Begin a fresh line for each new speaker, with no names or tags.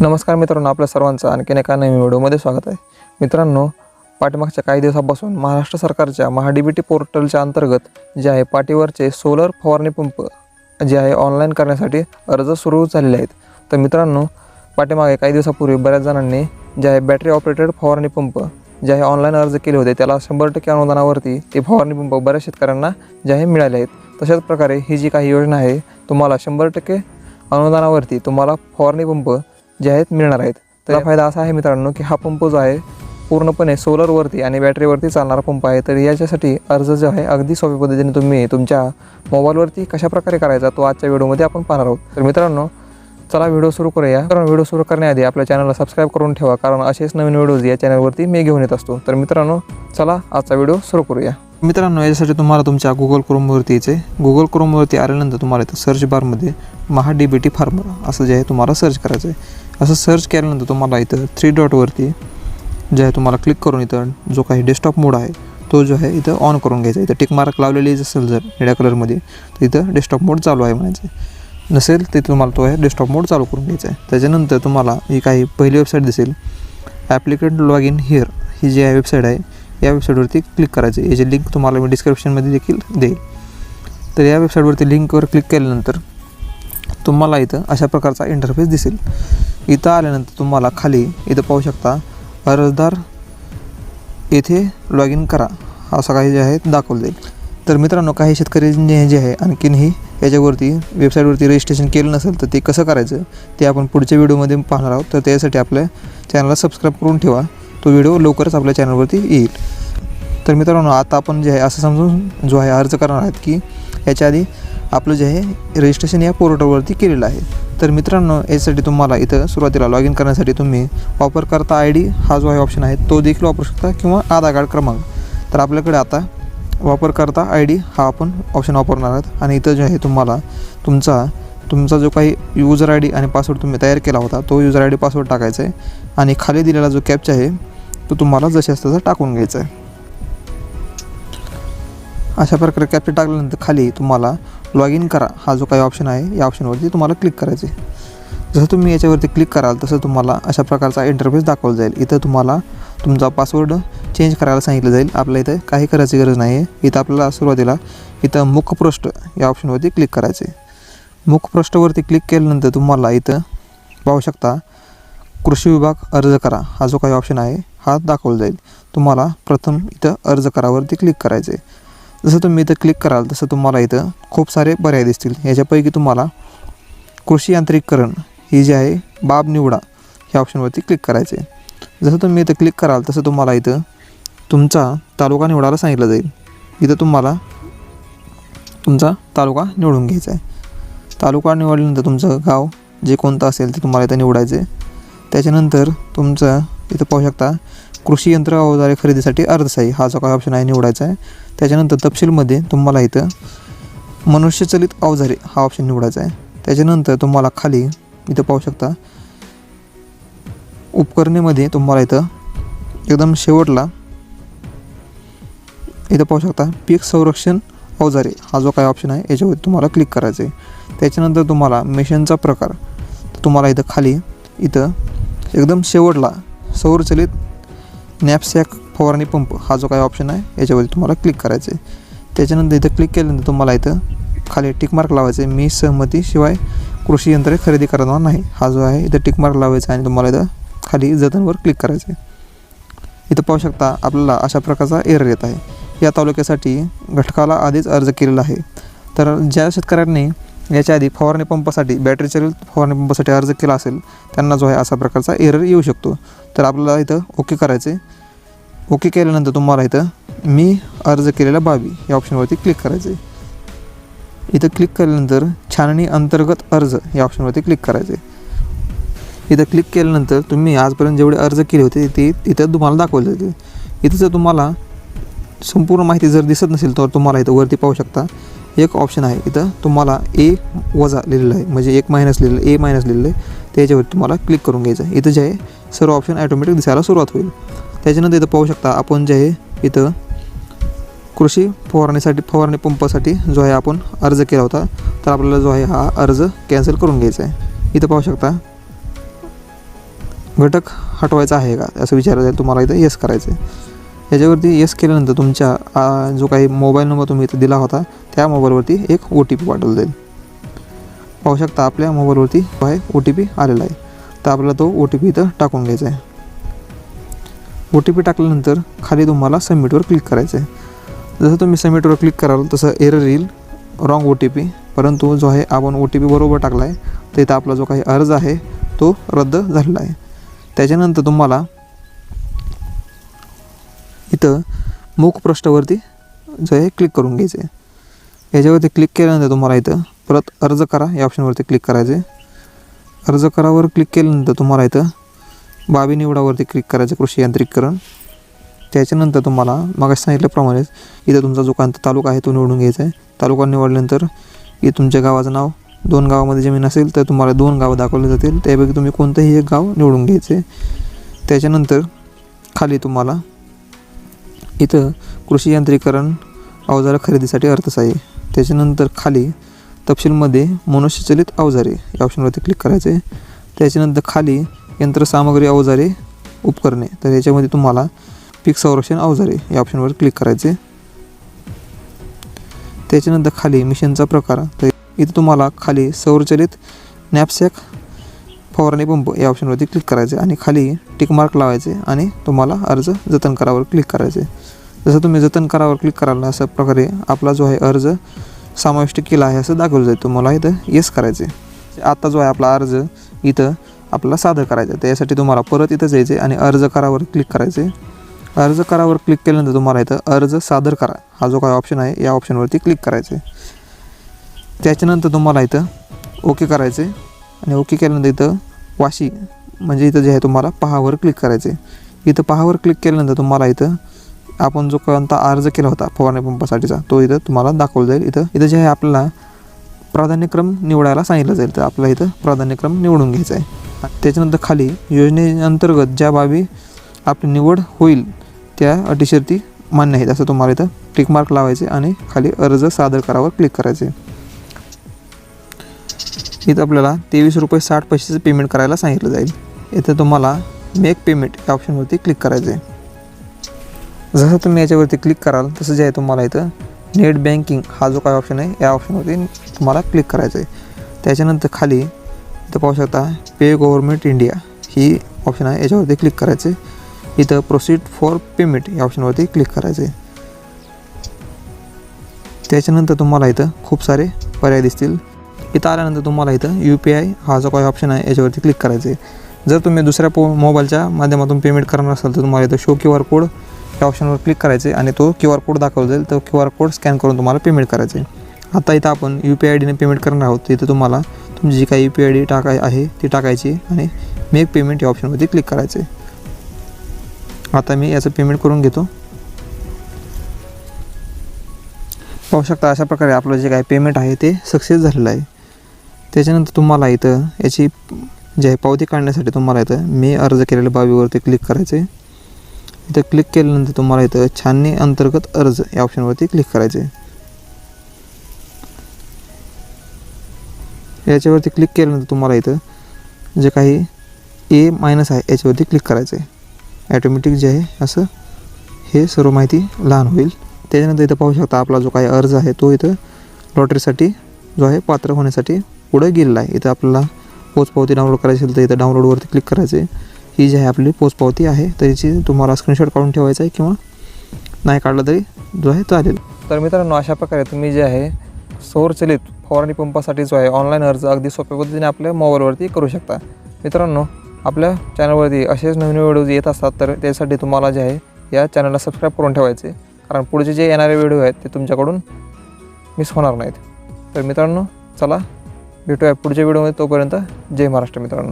नमस्कार मित्रांनो, आपल्या सर्वांचं आणखीन एका नवीन व्हिडिओमध्ये स्वागत आहे. मित्रांनो, पाठीमागच्या काही दिवसापासून महाराष्ट्र सरकारच्या महाडीबीटी पोर्टलच्या अंतर्गत जे आहे पाटीवरचे सोलर फवारणी पंप जे आहे ऑनलाईन करण्यासाठी अर्ज सुरू झालेले आहेत. तर मित्रांनो, पाठीमागे काही दिवसापूर्वी बऱ्याच जणांनी जे आहे बॅटरी ऑपरेटेड फवारणी पंप जे आहे ऑनलाईन अर्ज केले होते. त्याला 100% अनुदानावरती ते फवारणी पंप बऱ्याच शेतकऱ्यांना जे आहे मिळाले आहेत. तशाच प्रकारे ही जी काही योजना आहे, तुम्हाला 100% अनुदानावरती तुम्हाला फवारणी पंप जे आहेत मिळणार आहेत. त्याचा फायदा असा आहे मित्रांनो, की हा पंप जो आहे पूर्णपणे सोलरवरती आणि बॅटरीवरती चालणारा पंप आहे. तर याच्यासाठी अर्ज जो आहे अगदी सोप्या पद्धतीने तुम्ही तुमच्या मोबाईलवरती कशाप्रकारे करायचा तो आजच्या व्हिडिओमध्ये आपण पाहणार आहोत. तर मित्रांनो, चला व्हिडिओ सुरू करूया. तर व्हिडिओ सुरू करण्याआधी आपल्या चॅनलला सबस्क्राईब करून ठेवा, कारण असेच नवीन व्हिडिओज या चॅनलवरती मी घेऊन येत असतो. तर मित्रांनो, चला आजचा व्हिडिओ सुरू करूया. मित्रांनो, याच्यासाठी तुम्हाला तुमच्या गुगल क्रोमवरती यायचे. गुगल क्रोमवरती आल्यानंतर तुम्हाला इथं सर्च बारमध्ये महाडीबीटी फार्मर असं जे आहे तुम्हाला सर्च करायचं आहे. असं सर्च केल्यानंतर तुम्हाला इथं 3 डॉटवरती जे आहे तुम्हाला क्लिक करून इथं जो काही डेस्कटॉप मोड आहे तो जो आहे इथं ऑन करून घ्यायचा. इथं टिक मार्क लावलेली असेल जर निळ्या कलरमध्ये, तर इथं डेस्कटॉप मोड चालू आहे म्हणायचं. नसेल तर तुम्हाला तो आहे डेस्कटॉप मोड चालू करून घ्यायचा आहे. त्याच्यानंतर तुम्हाला ही काही पहिली वेबसाईट दिसेल, ॲप्लिकेंट लॉग इन हिअर, ही जी आहे वेबसाईट आहे, या वेबसाईटवरती क्लिक करायचं. याची लिंक तुम्हाला मी डिस्क्रिप्शनमध्ये देखील देईल. तर या वेबसाईटवरती लिंकवर क्लिक केल्यानंतर तुम्हाला इथं अशा प्रकारचा इंटरफेस दिसेल. इथं आल्यानंतर तुम्हाला खाली इथं पाहू शकता अर्जदार येथे लॉग इन करा असं काही जे आहे दाखवलं जाईल. तर मित्रांनो, काही शेतकऱ्यांनी जे आहे आणखीनही याच्यावरती वेबसाईटवरती रजिस्ट्रेशन केलं नसेल तर ते कसं करायचं ते आपण पुढच्या व्हिडिओमध्ये पाहणार आहोत. तर त्यासाठी आपल्या चॅनलला सबस्क्राईब करून ठेवा, तो व्हिडिओ लवकरच आपल्या चॅनलवरती येईल. तर मित्रांनो, आता आपण जे आहे असं समजून जो आहे अर्ज करणार आहेत की याच्या आधी आपलं जे आहे रजिस्ट्रेशन या पोर्टलवरती केलेलं आहे. तर मित्रांनो, यासाठी तुम्हाला इथं सुरुवातीला लॉग इन करण्यासाठी तुम्ही वापरकर्ता ID हा जो आहे ऑप्शन आहे तो देखील वापरू शकता, किंवा आधार कार्ड क्रमांक. तर आपल्याकडे आता वापरकर्ता ID हा आपण ऑप्शन वापरणार आहोत. आणि इथं जे आहे तुम्हाला तुमचा जो काही यूजर ID आणि पासवर्ड तुम्ही तयार केला होता तो यूजर ID पासवर्ड टाकायचा आहे. आणि खाली दिलेला जो कॅप्चा आहे तो तुम्हाला जशास तसा टाकून घ्यायचा आहे. अशा प्रकारे कॅप्चा टाकल्यानंतर खाली तुम्हाला लॉग इन करा हा जो काही ऑप्शन आहे या ऑप्शनवरती तुम्हाला क्लिक करायचे. जसं तुम्ही याच्यावरती क्लिक कराल तसं तुम्हाला अशा प्रकारचा इंटरफेस दाखवला जाईल. इथं तुम्हाला तुमचा पासवर्ड चेंज करायला सांगितलं जाईल. आपल्या इथं काही करायची गरज नाही आहे. इथं आपल्याला सुरुवातीला इथं मुखपृष्ठ या ऑप्शनवरती क्लिक करायचे. मुखपृष्ठावरती क्लिक केल्यानंतर तुम्हाला इथं पाहू शकता कृषी विभाग अर्ज करा हा जो काही ऑप्शन आहे हा दाखवला जाईल. तुम्हाला प्रथम इथं अर्ज करावरती क्लिक करायचे. जसं तुम्ही इथं क्लिक कराल तसं तुम्हाला इथं खूप सारे पर्याय दिसतील. याच्यापैकी तुम्हाला कृषी यांत्रिकीकरण ही जी आहे बाब निवडा ह्या ऑप्शनवरती क्लिक करायचे. जसं तुम्ही इथं क्लिक कराल तसं तुम्हाला इथं तुमचा तालुका निवडायला सांगितलं जाईल. इथं तुम्हाला तुमचा तालुका निवडून घ्यायचा आहे. तालुका निवडल्यानंतर तुमचं गाव जे कोणतं असेल ते तुम्हाला इथं निवडायचं आहे. त्याच्यानंतर तुमचं इथं पाहू शकता कृषी यंत्र अवजारे खरेदीसाठी अर्जसाही हा जो काही ऑप्शन आहे निवडायचा आहे. त्याच्यानंतर तपशीलमध्ये तुम्हाला इथं मनुष्यचलित अवजारे हा ऑप्शन निवडायचा आहे. त्याच्यानंतर तुम्हाला खाली इथं पाहू शकता उपकरणेमध्ये तुम्हाला इथं एकदम शेवटला इथं पाहू शकता पीक संरक्षण अवजारे हा जो काही ऑप्शन आहे याच्यावर तुम्हाला क्लिक करायचं आहे. त्याच्यानंतर तुम्हाला मिशनचा प्रकार तुम्हाला इथं खाली इथं एकदम शेवटला सौरचलित नॅपसॅक फवारणी पंप हा जो काही ऑप्शन आहे याच्यावरती तुम्हाला क्लिक करायचं आहे. त्याच्यानंतर इथं क्लिक केल्यानंतर तुम्हाला इथं खाली टिकमार्क लावायचं आहे. मी सहमतीशिवाय कृषी यंत्रे खरेदी करणार नाही हा जो आहे इथं टिकमार्क लावायचा आहे. आणि तुम्हाला इथं खाली जतनवर क्लिक करायचं आहे. इथं पाहू शकता आपल्याला अशा प्रकारचा एरर येत आहे. या तालुक्यासाठी घटकाला आधीच अर्ज केलेला आहे. तर ज्या शेतकऱ्यांनी याच्या आधी फवारणी पंपासाठी बॅटरी चालित फवारणी पंपासाठी अर्ज केला असेल त्यांना जो आहे असा प्रकारचा एरर येऊ शकतो. तर आपल्याला इथं ओके करायचे. ओके केल्यानंतर तुम्हाला इथं मी अर्ज केलेल्या बाबी या ऑप्शनवरती क्लिक करायचे. इथं क्लिक केल्यानंतर छाननी अंतर्गत अर्ज या ऑप्शनवरती क्लिक करायचे. इथं क्लिक केल्यानंतर तुम्ही आजपर्यंत जेवढे अर्ज केले होते ते इथं तुम्हाला दाखवले जाते. इथं जर तुम्हाला संपूर्ण माहिती जर दिसत नसेल तर तुम्हाला इथं वरती पाहू शकता एक ऑप्शन आहे. इथं तुम्हाला A- लिहिलेलं आहे, म्हणजे 1- लिहिलेलं A- लिहिलेलं आहे. त्याच्यावरती तुम्हाला क्लिक करून घ्यायचं आहे. इथं जे आहे सर्व ऑप्शन ॲटोमॅटिक दिसायला सुरुवात होईल. त्याच्यानंतर इथं पाहू शकता आपण जे आहे इथं कृषी फवारणी पंपासाठी जो आहे आपण अर्ज केला होता, तर आपल्याला जो आहे हा अर्ज कॅन्सल करून घ्यायचा आहे. इथं पाहू शकता घटक हटवायचा आहे का असं विचारायचं आहे. तुम्हाला इथं येस करायचं आहे. याच्यावरती येस केल्यानंतर तुमच्या जो काही मोबाईल नंबर तुम्ही इथं दिला होता त्या मोबाईलवरती एक OTP पाठवला जाईल. पाहू शकता आपल्या मोबाईलवरती आहे OTP आलेला आहे. तर आपल्याला तो OTP इथं टाकून घ्यायचा आहे. OTP टाकल्यानंतर खाली तुम्हाला सबमिटवर क्लिक करायचं आहे. जसं तुम्ही सबमिटवर क्लिक कराल तसं एरर येईल, रॉंग OTP. परंतु जो आहे आपण OTP बरोबर टाकला आहे तर इथं आपला जो काही अर्ज आहे तो रद्द झालेला आहे. त्याच्यानंतर तुम्हाला इथं मुख पृष्ठावरती जो आहे क्लिक करून घ्यायचं आहे. याच्यावरती क्लिक केल्यानंतर तुम्हाला इथं परत अर्ज करा या ऑप्शनवरती क्लिक करायचं आहे. अर्ज करावर क्लिक केल्यानंतर तुम्हाला इथं बाबी निवडावरती क्लिक करायचं, कृषी यांत्रिकीकरण. त्याच्यानंतर तुम्हाला मागास सांगितल्याप्रमाणेच इथं तुमचा जो कोणता तालुका आहे तो निवडून घ्यायचा आहे. तालुका निवडल्यानंतर इथं तुमच्या गावाचं नाव, 2 गावामध्ये जमीन असेल तर तुम्हाला 2 गावं दाखवली जातील. त्यापैकी तुम्ही कोणतंही एक गाव निवडून घ्यायचे. त्याच्यानंतर खाली तुम्हाला इथं कृषी यांत्रिकीकरण अवजार खरेदीसाठी अर्थसहाय्य. त्याच्यानंतर खाली तपशीलमध्ये मनुष्यचलित अवजारे या ऑप्शनवरती क्लिक करायचे. त्याच्यानंतर खाली यंत्रसामग्री अवजारे उपकरणे, तर याच्यामध्ये तुम्हाला पीक संरक्षण अवजारे या ऑप्शनवर क्लिक करायचे. त्याच्यानंतर खाली मिशनचा प्रकार, तर इथं तुम्हाला खाली सौरचलित नॅपसॅक फवारणी पंप या ऑप्शनवरती क्लिक करायचे आणि खाली टिक मार्क लावायचे आणि तुम्हाला अर्ज जतन करावर क्लिक करायचे. जसं तुम्ही जतन करावर क्लिक कराल अशा प्रकारे आपला जो आहे अर्ज समाविष्ट केला आहे असं दाखवलं जाईल. तुम्हाला इथं येस करायचे. आता जो आहे आपला अर्ज इथं आपल्याला सादर करायचा आहे. त्यासाठी तुम्हाला परत इथं जायचे आणि अर्ज करावर क्लिक करायचे. अर्ज करावर क्लिक केल्यानंतर तुम्हाला इथं अर्ज सादर करा हा जो काही ऑप्शन आहे या ऑप्शनवरती क्लिक करायचे. त्याच्यानंतर तुम्हाला इथं ओके करायचे आणि ओके केल्यानंतर इथं वाशी म्हणजे इथं जे आहे तुम्हाला पहावर क्लिक करायचे. इथं पहावर क्लिक केल्यानंतर तुम्हाला इथं आपण जो कोणता अर्ज केला होता फवारणी पंपासाठीचा तो इथं तुम्हाला दाखवला जाईल. इथं जे आहे आपल्याला प्राधान्यक्रम निवडायला सांगितलं जाईल, तर आपल्याला इथं प्राधान्यक्रम निवडून घ्यायचा आहे. त्याच्यानंतर खाली योजनेअंतर्गत ज्या बाबी आपली निवड होईल त्या अटी शर्ती मान्य आहेत असं तुम्हाला इथं टिक मार्क लावायचे आणि खाली अर्ज सादर करावर क्लिक करायचे. इथं आपल्याला 23 रुपये 60 पैशाचं पेमेंट करायला सांगितलं जाईल. इथं तुम्हाला मेक पेमेंट या ऑप्शनवरती क्लिक करायचं आहे. जसं तुम्ही याच्यावरती क्लिक कराल तसं जे आहे तुम्हाला इथं नेट बँकिंग हा जो काय ऑप्शन आहे या ऑप्शनवरती तुम्हाला क्लिक करायचं आहे. त्याच्यानंतर खाली इथं पाहू शकता पे गव्हर्नमेंट इंडिया ही ऑप्शन आहे, याच्यावरती क्लिक करायचं आहे. इथं प्रोसीड फॉर पेमेंट या ऑप्शनवरती क्लिक करायचं आहे. त्याच्यानंतर तुम्हाला इथं खूप सारे पर्याय दिसतील. इथं आल्यानंतर तुम्हाला इथं UPI हा जो काही ऑप्शन आहे याच्यावरती क्लिक करायचं आहे. जर तुम्ही दुसऱ्या मोबाईलच्या माध्यमातून पेमेंट करणार असाल तर तुम्हाला इथं शो QR कोड या ऑप्शनवर क्लिक करायचे आणि तो QR कोड दाखवला जाईल. तो QR कोड स्कॅन करून तुम्हाला पेमेंट करायचं आहे. आता इथं आपण UPI ID ने पेमेंट करणार आहोत. इथं तुम्हाला तुमची जी काही UPI ID आहे ती टाकायची आणि मेक पेमेंट या ऑप्शनवरती क्लिक करायचे. आता मी याचं पेमेंट करून घेतो. पाहू शकता अशा प्रकारे आपलं जे काही पेमेंट आहे ते सक्सेस झालेलं आहे. त्याच्यानंतर तुम्हाला इथं याची जे आहे पावती काढण्यासाठी तुम्हाला इथं मी अर्ज केलेल्या बाबीवरती क्लिक करायचे. इथं क्लिक केल्यानंतर तुम्हाला इथं छाननी अंतर्गत अर्ज या ऑप्शनवरती क्लिक करायचे. याच्यावरती क्लिक केल्यानंतर तुम्हाला इथं जे काही A- आहे याच्यावरती क्लिक करायचं आहे. ॲटोमॅटिक जे आहे असं हे सर्व माहिती लहान होईल. त्याच्यानंतर इथं पाहू शकता आपला जो काही अर्ज आहे तो इथं लॉटरीसाठी जो आहे पात्र होण्यासाठी पुढे गेलेला आहे. इथं आपल्याला पोचपावती डाउनलोड करायची असेल तर इथं डाउनलोडवरती क्लिक करायचे. ही जी आहे आपली पोचपावती आहे तर याची तुम्हाला स्क्रीनशॉट काढून ठेवायचा आहे किंवा नाही काढला तरी जो आहे चालेल. तर मित्रांनो अशा प्रकारे तुम्ही जे आहे सौरचलित फवारणी पंपासाठी जो आहे ऑनलाईन अर्ज अगदी सोप्या पद्धतीने आपल्या मोबाईलवरती करू शकता. मित्रांनो आपल्या चॅनलवरती असेच नवीन व्हिडिओज येत असतात तर त्यासाठी तुम्हाला जे आहे या चॅनलला सबस्क्राईब करून ठेवायचे, कारण पुढचे जे येणारे व्हिडिओ आहेत ते तुमच्याकडून मिस होणार नाहीत. तर मित्रांनो चला भेटूया पुढच्या व्हिडिओमध्ये. तोपर्यंत जय महाराष्ट्र मित्रांनो.